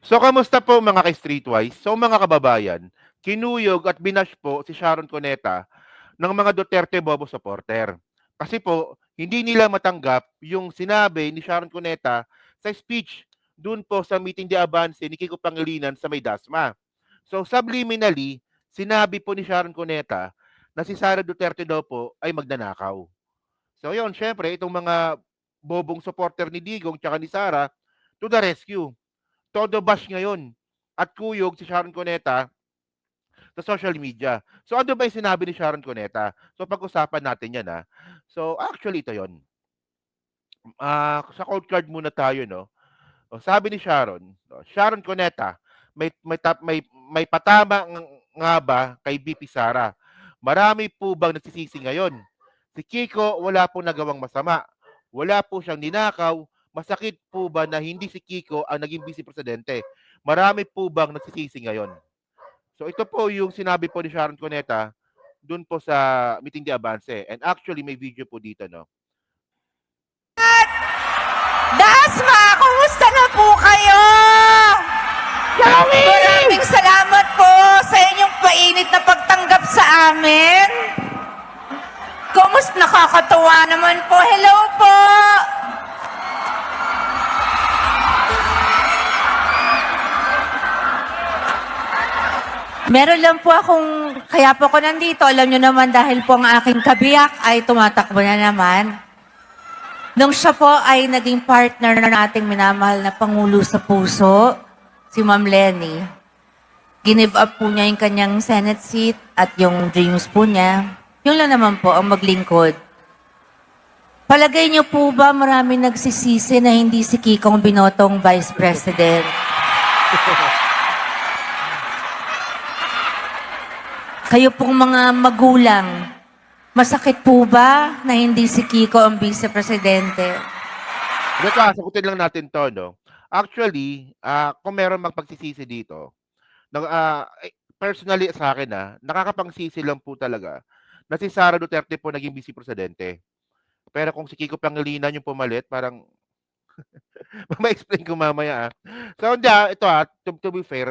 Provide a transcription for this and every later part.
So, kamusta po mga ka-Streetwise? So, mga kababayan, kinuyog at binash po si Sharon Cuneta ng mga Duterte Bobo supporter. Kasi po, hindi nila matanggap yung sinabi ni Sharon Cuneta sa speech dun po sa meeting de avance ni Kiko Pangilinan sa may Dasma. So, subliminally, sinabi po ni Sharon Cuneta na si Sara Duterte daw po ay magnanakaw. So, yun, syempre, itong mga bobong supporter ni Digong tsaka ni Sara to the rescue. Todo bash ngayon at kuyog si Sharon Cuneta sa social media. So ano ba yung sinabi ni Sharon Cuneta? So pag-usapan natin yan ha. So actually ito yon. Sa cold card muna tayo no. O, sabi ni Sharon, Sharon Cuneta, may patama nga ba kay BP Sara? Marami po bang nagsisisi ngayon? Si Kiko wala po nagawang masama. Wala po siyang ninakaw. Masakit po ba na hindi si Kiko ang naging vice presidente? Marami po bang nagsisisi ngayon? So ito po yung sinabi po ni Sharon Cuneta dun po sa meeting de avance. And actually may video po dito no. Dasma, kumusta na po kayo? Maraming salamat po sa inyong painit na pagtanggap sa amin. Kumusta, nakakatuwa naman po. Hello po. Meron lang po akong, kaya po ako nandito. Alam nyo naman dahil po ang aking kabiyak ay tumatakbo na naman. Nung siya po ay naging partner na nating minamahal na Pangulo sa Puso, si Ma'am Lenny, give up po niya yung kanyang Senate seat at yung dreams po niya. Yung lang naman po ang maglingkod. Palagay niyo po ba maraming nagsisisi na hindi si Kikong binotong Vice President? Kayo pong mga magulang, masakit po ba na hindi si Kiko ang Vice Presidente? Ito, sagutin lang natin to, no? Actually, kung meron magpagsisisi dito, personally sa akin, nakakapangsisi lang po talaga na si Sara Duterte po naging vice presidente. Pero kung si Kiko Pangilinan yung pumalit, parang ma-explain ko mamaya. So, hindi, ito to be fair,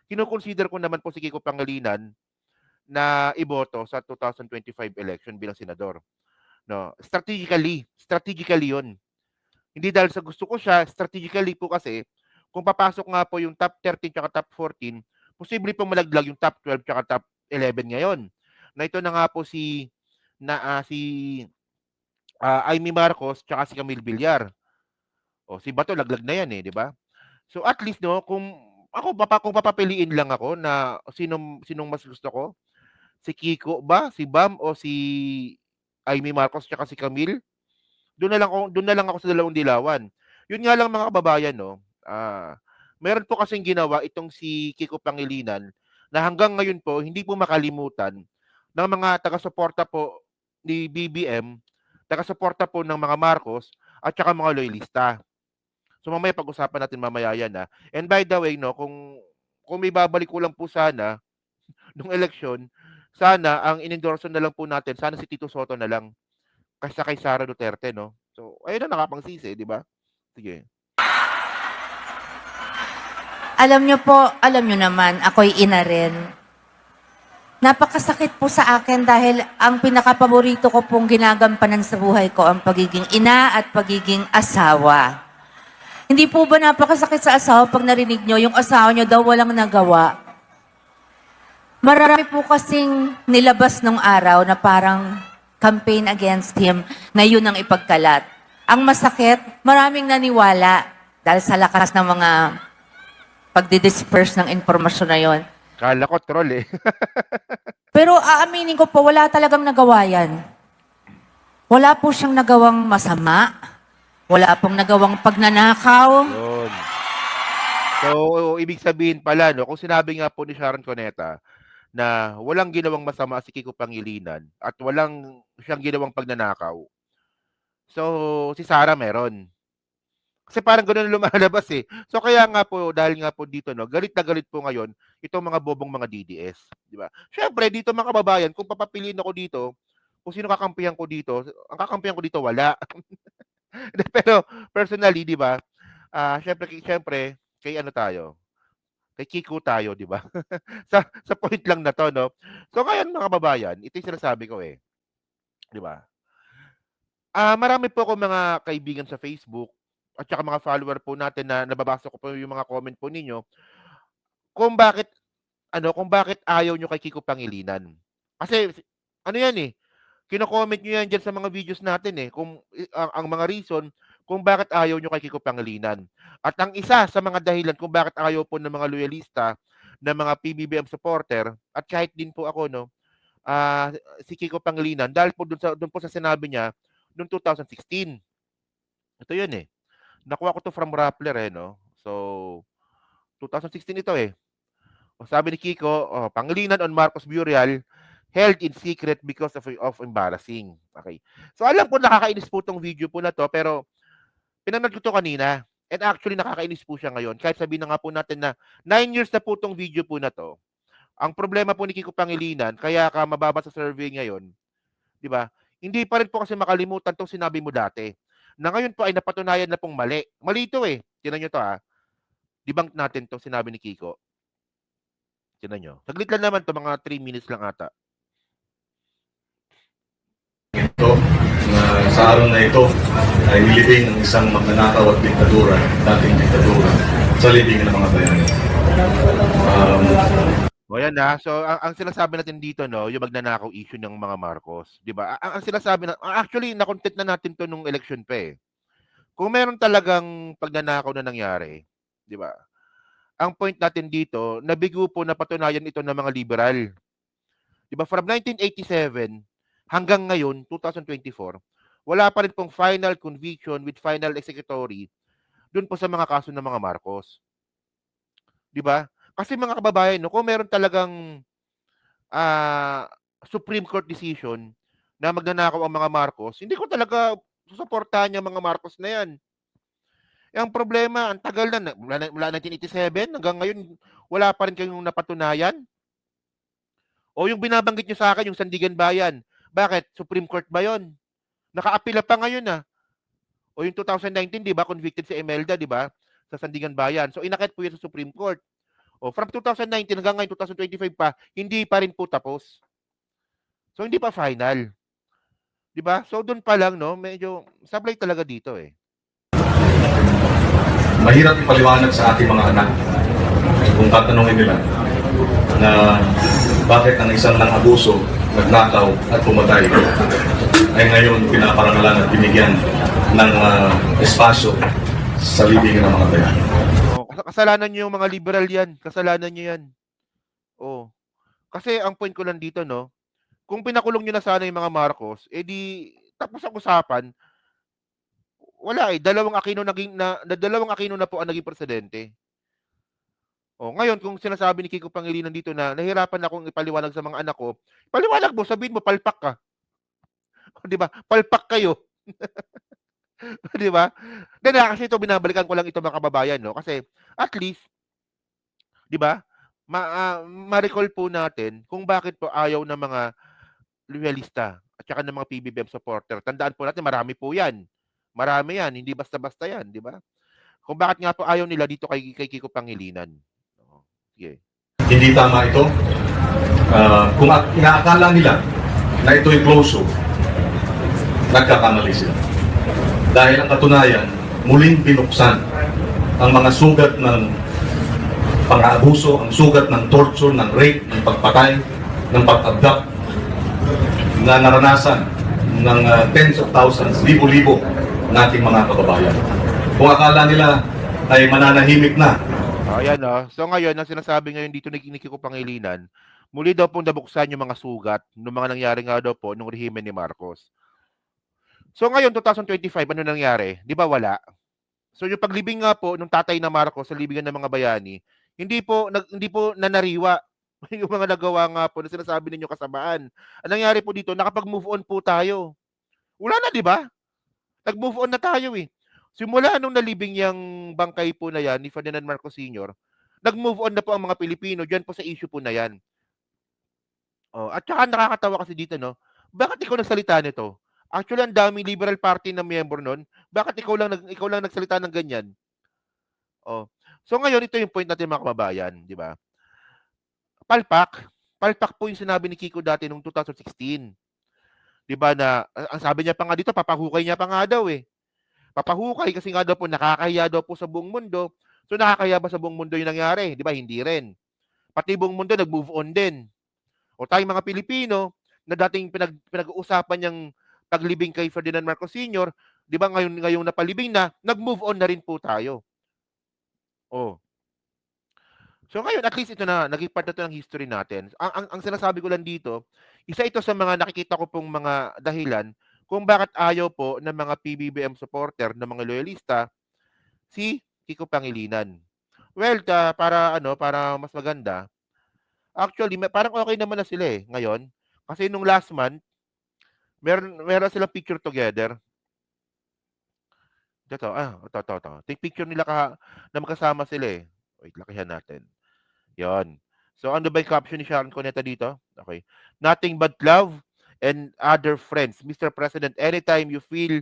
kinukonsider ko naman po si Kiko Pangilinan na iboto sa 2025 election bilang senador. No, strategically 'yon. Hindi dahil sa gusto ko siya, strategically po kasi kung papasok nga po yung top 13 tsaka top 14, posible pong malaglag yung top 12 tsaka top 11 ngayon. Na ito na nga po si Amy Marcos tsaka si Camille Villar. O si Bato laglag na yan di ba? So at least no, kung papapiliin lang ako na sinong mas gusto ko, si Kiko ba, si Bam o si Amy Marcos tsaka si Camille, doon na lang ako sa dalawang dilawan. Yun nga lang mga kababayan no, meron po kasing ginawa itong si Kiko Pangilinan na hanggang ngayon po hindi po makalimutan ng mga taga-suporta po ni BBM, taga-suporta po ng mga Marcos at saka mga loyalista. So mamaya pag-usapan natin mamaya yan And by the way no, kung may babalik ko lang po sana nung eleksyon, sana ang inendorso na lang po natin, sana si Tito Soto na lang kaysa kay Sara Duterte, no? So, ayun na nakapangsisi, di ba? Sige. Alam nyo po, alam nyo naman, ako'y ina rin. Napakasakit po sa akin dahil ang pinakapaborito ko pong ginagampanan sa buhay ko ang pagiging ina at pagiging asawa. Hindi po ba napakasakit sa asawa pag narinig nyo, yung asawa nyo daw walang nagawa? Marami po kasing nilabas nung araw na parang campaign against him na yun ang ipagkalat. Ang masakit, maraming naniwala dahil sa lakas ng mga pagdidisperse ng informasyon na yon. Kala ko troll eh. Pero aaminin ko po, wala talagang nagawa yan. Wala po siyang nagawang masama. Wala pong nagawang pagnanakaw. Yun. So, ibig sabihin pala, no, kung sinabi nga po ni Sharon Cuneta na walang ginawang masama si Kiko Pangilinan at walang siyang ginawang pagnanakaw, so si Sara meron. Kasi parang gano'n lumalabas eh. So kaya nga po, dahil nga po dito, no, galit na galit po ngayon itong mga bobong mga DDS. Di ba? Siyempre, dito mga kababayan, kung papapiliin ako dito, kung sino kakampihan ko dito, ang kakampihan ko dito, wala. Pero personally, di ba, syempre, kay ano tayo, kay Kiko tayo, 'di ba? Sa point lang na 'to, 'no? So ngayon mga kababayan, ito yung sinasabi ko, 'di ba? Marami po akong mga kaibigan sa Facebook at saka mga follower po natin na nababasa ko po yung mga comment po ninyo kung bakit kung bakit ayaw niyo kay Kiko Pangilinan. Kasi ano 'yan, kino-comment niyo 'yan diyan sa mga videos natin, kung ang mga reason kung bakit ayaw niyo kay Kiko Pangilinan. At ang isa sa mga dahilan kung bakit ayaw po ng mga loyalista, ng mga PBBM supporter at kahit din po ako, 'no, si Kiko Pangilinan dahil po dun po sa sinabi niya noong 2016. Ito 'yun, nakuha ko 'to from Rappler, 'no. So, 2016 ito, Sabi ni Kiko, "Pangilinan on Marcos burial held in secret because of embarrassing." Okay. So, alam ko nakakainis po 'tong video po na 'to, pero pinanood ko 'to kanina and actually nakakainis po siya ngayon kahit sabihin na nga po natin na 9 years na po 'tong video po na 'to. Ang problema po ni Kiko Pangilinan kaya ka mababa sa survey ngayon, 'di ba? Hindi pa rin po kasi makalimutan 'tong sinabi mo dati, na ngayon po ay napatunayan na pong mali. Mali ito, tingnan niyo 'to, debunk natin 'tong sinabi ni Kiko. Tingnan niyo. Saglit lang naman 'to, mga 3 minutes lang ata. Ito, na sa araw na ito ay nilibing ang isang magnanakaw at diktadura, dating diktadura, sa libingan ng mga bayan. O yan na. So, ang sinasabi natin dito, no, yung magnanakaw issue ng mga Marcos, 'di ba? Ang sinasabi na actually na-content na natin 'to nung election pa, Kung meron talagang pagnanakaw na nangyari, 'di ba? Ang point natin dito, nabigo po na patunayan ito ng mga liberal. 'Di ba? From 1987 hanggang ngayon, 2024, wala pa rin pong final conviction with final executory doon po sa mga kaso ng mga Marcos. 'Di ba? Kasi mga kababayan, no, kung meron talagang Supreme Court decision na magnanakaw ang mga Marcos, hindi ko talaga susuportahan yung mga Marcos na yan. Ang problema, ang tagal na, mula 1987 hanggang ngayon, wala pa rin kayong napatunayan. O yung binabanggit nyo sa akin, yung Sandigan Bayan, bakit? Supreme Court ba yon? Nakaapila pa ngayon, O yung 2019, di ba, convicted si Imelda, di ba, sa Sandigan Bayan. So, inakit po yan sa Supreme Court. O, from 2019 hanggang ngayon, 2025 pa, hindi pa rin po tapos. So, hindi pa final. Di ba? So, doon pa lang, no, medyo sablay talaga dito, Mahirap ipaliwanag sa ating mga anak kung tatanungin nila na bakit ang isang nang-abuso, nagnakaw at pumatay ay ngayon pinaparangalan at binigyan ng espasyo sa libingan ng mga bayan. Kasalanan nyo yung mga liberal yan. Kasalanan nyo yan. Kasi ang point ko lang dito, no, kung pinakulong nyo na sana yung mga Marcos, di tapos ang usapan, wala dalawang Aquino na po ang naging presidente. Ngayon kung sinasabi ni Kiko Pangilinan dito na nahirapan akong ipaliwanag sa mga anak ko, paliwanag mo, sabihin mo palpak ka. 'Di ba? Palpak kayo. 'Di ba? Kasi ito binabalikan ko lang ito mga kababayan, no, kasi at least 'di ba? Ma-recall po natin kung bakit po ayaw ng mga loyalista at saka ng mga PBBM supporter. Tandaan po natin marami po 'yan. Marami 'yan, hindi basta-basta 'yan, 'di ba? Kung bakit nga po ayaw nila dito kay Kiko Pangilinan. Sige. Hindi tama ito. Kung inaakala nila na ito'y closure, nagkakamali sila. Dahil ang katunayan, muling binuksan ang mga sugat ng pang-aabuso, ang sugat ng torture, ng rape, ng pagpatay, ng pag-abduct na naranasan ng tens of thousands, libo-libo nating mga kababayan. Kung akala nila ay mananahimik na. Ayan, So ngayon, ang sinasabi ngayon dito ni Kiko Pangilinan, muli daw pong nabuksan yung mga sugat ng mga nangyari nga daw po nung rehimen ni Marcos. So ngayon, 2025, ano nangyari? Di ba wala? So yung paglibing nga po nung tatay na Marcos sa libingan ng mga bayani, hindi po nanariwa yung mga nagawa nga po na sinasabi ninyo kasamaan. Ang nangyari po dito, nakapag-move on po tayo. Wala na, di ba? Nag-move on na tayo, Simula nung nalibing yung bangkay po na yan ni Ferdinand Marcos Sr., nag-move on na po ang mga Pilipino dyan po sa issue po na yan. At saka nakakatawa kasi dito, no? Bakit ikaw nagsalita nito? Actually, ang daming Liberal Party na miyembro nun. Bakit ikaw lang nagsalita ng ganyan? So ngayon, ito yung point natin mga kababayan, di ba? Palpak. Palpak po yung sinabi ni Kiko dati noong 2016. Di ba na, ang sabi niya pa nga dito, papahukay niya pa nga daw eh. Papahukay kasi nga daw po nakakahiya daw po sa buong mundo. So nakakahiya ba sa buong mundo yung nangyari? Di ba? Hindi rin. Pati buong mundo nag-move on din. O tayong mga Pilipino na dating pinag-uusapan niyang paglibing kay Ferdinand Marcos Sr., di ba ngayong napalibing na, nag-move on na rin po tayo. Oh. So ngayon, at least ito na, naging part na ito ng history natin. Ang sinasabi ko lang dito, isa ito sa mga nakikita ko pong mga dahilan kung bakit ayaw po ng mga PBBM supporter, ng mga loyalista, si Kiko Pangilinan. Well, para mas maganda, actually, parang okay naman na sila eh, ngayon. Kasi nung last month, meron silang picture together. Ito. Ito yung picture nila na magkasama sila eh. Wait, lakihan natin. Yon. So, ano ba yung caption ni Sharon Cuneta dito? Okay. Nothing but love and other friends. Mr. President, anytime you feel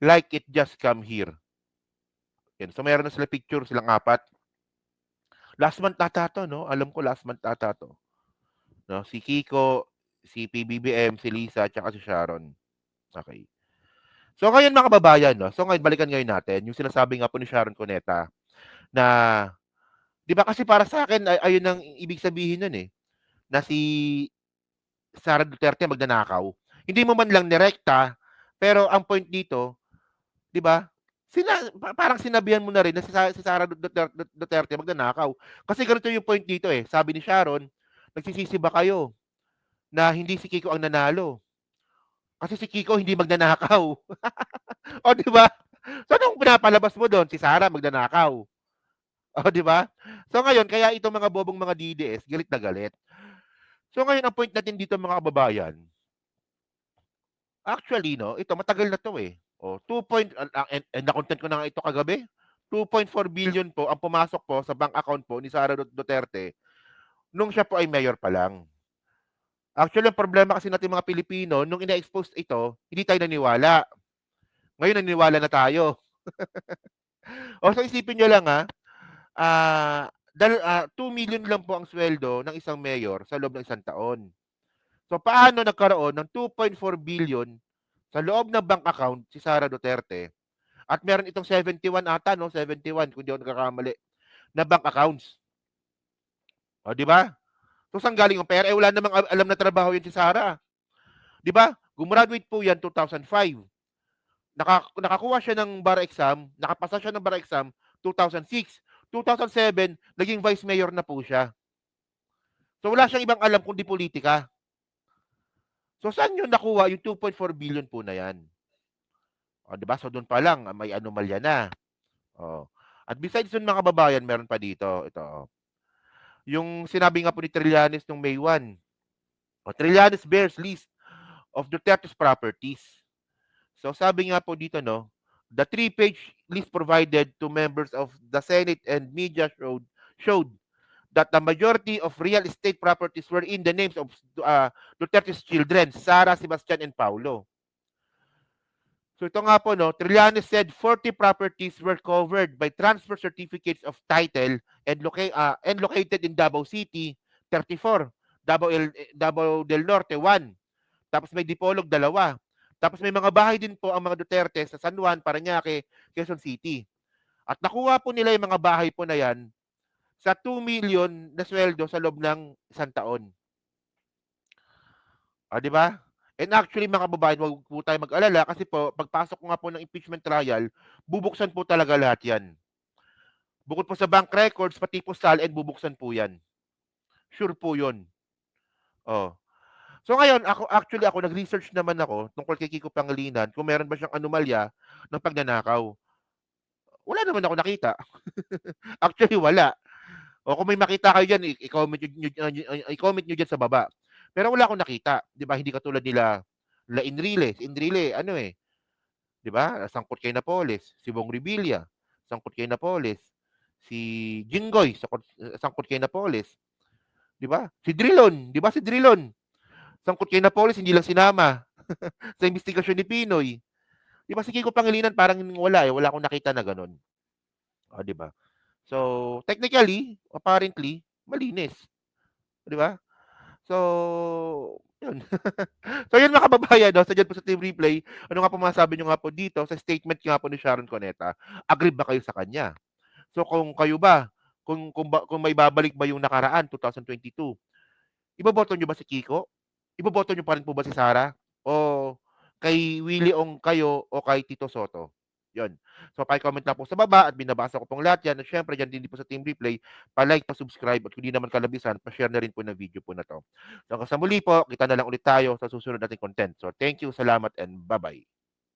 like it, just come here. Yan. So, meron na sila picture, silang apat. Last month ata to, no? Alam ko last month ata to. No? Si Kiko, si PBBM, si Lisa, at si Sharon. Okay. So, ngayon mga kababayan, no? So, ngayon, balikan ngayon natin. Yung sinasabi nga po ni Sharon Cuneta na, di ba kasi para sa akin, ayun ang ibig sabihin nun eh, na si Sara Duterte magnanakaw. Hindi mo man lang nirekta, pero ang point dito, di ba, parang sinabihan mo na rin na si Sara Duterte magnanakaw. Kasi ganito yung point dito eh. Sabi ni Sharon, nagsisisi ba kayo na hindi si Kiko ang nanalo? Kasi si Kiko hindi magnanakaw. O di ba? So anong pinapalabas mo doon? Si Sara magnanakaw. O di ba? So ngayon, kaya itong mga bobong mga DDS, galit na galit. So ngayon, ang point natin dito mga kababayan, actually, no, ito matagal na to eh. O, 2 point, and na-content ko na nga ito kagabi, 2.4 billion po ang pumasok po sa bank account po ni Sara Duterte nung siya po ay mayor pa lang. Actually, ang problema kasi natin mga Pilipino, nung ina-expose ito, hindi tayo naniwala. Ngayon, naniwala na tayo. O, so isipin nyo lang ha, 2 million lang po ang sweldo ng isang mayor sa loob ng isang taon. So, paano nagkaroon ng 2.4 billion sa loob ng bank account si Sara Duterte? At meron itong 71 ata, no? 71, kung di ako nagkakamali, na bank accounts. O, di ba? So, saan galing ang pera? Wala namang alam na trabaho yan si Sara. Di ba? Gumraduate po yan 2005. Nakakuha siya ng bar exam, nakapasa siya ng bar exam 2006. 2007, naging vice mayor na po siya. So, wala siyang ibang alam kundi politika. So, saan yun nakuha yung 2.4 billion po na yan? O, diba? So, doon pa lang, may anomalya na. O. At besides dun mga kababayan, meron pa dito. Ito. Yung sinabi nga po ni Trillanes nung May 1. O, Trillanes bears list of Duterte's properties. So, sabi nga po dito, no, the 3-page list provided to members of the Senate and media showed that the majority of real estate properties were in the names of Duterte's children, Sara, Sebastian, and Paulo. So ito nga po, no, Trillanes said 40 properties were covered by transfer certificates of title and located in Davao City, 34, Davao del Norte, 1. Tapos may Dipolog, 2. Tapos may mga bahay din po ang mga Duterte sa San Juan, Parañaque, Quezon City. At nakuha po nila yung mga bahay po na yan sa 2 million na sweldo sa loob ng isang taon. O, di ba? And actually, mga kababayan, huwag po tayo mag-alala kasi po, pagpasok ko nga po ng impeachment trial, bubuksan po talaga lahat yan. Bukod po sa bank records, pati po SALN, bubuksan po yan. Sure po yun. Oh. So ngayon, ako nag-research naman ako tungkol kay Kiko Pangilinan kung meron ba siyang anomalya ng pagnanakaw. Wala naman ako nakita. Actually, wala. O kung may makita kayo dyan, i-comment nyo dyan sa baba. Pero wala akong nakita. Di ba? Hindi katulad nila Enrile. Enrile, ano eh. Di ba? Sangkot kay Napoles. Si Bong Revilla. Sangkot kay Napoles. Si Jinggoy. Sangkot kay Napoles. Di ba? Si Drilon. Di ba si Drilon? Sangkot kay Napoles, hindi lang sinama. Sa investigasyon ni Pinoy. Di ba si Kiko Pangilinan parang wala eh. Wala akong nakita na ganun. O, di ba? So, technically, apparently, malinis. Di ba? So, yun. So, yun mga kababayan, no? So, dyan po sa Team Replay, ano nga po masasabi nyo nga po dito sa statement nga po ni Sharon Cuneta? Agree ba kayo sa kanya? So, kung kayo ba, kung may babalik ba yung nakaraan, 2022, iboboto nyo ba si Kiko? Iboboto nyo pa rin po ba si Sara? O kay Willie Ong kayo o kay Tito Soto? Yun. So, pa-comment lang po sa baba at binabasa ko pong lahat yan. At syempre, dyan din po sa Team Replay, pa-like, pa-subscribe at kung di naman kalabisan, pa-share na rin po ng video po na to. So, hanggang sa muli po, kita na lang ulit tayo sa susunod nating content. So, thank you, salamat, and bye-bye.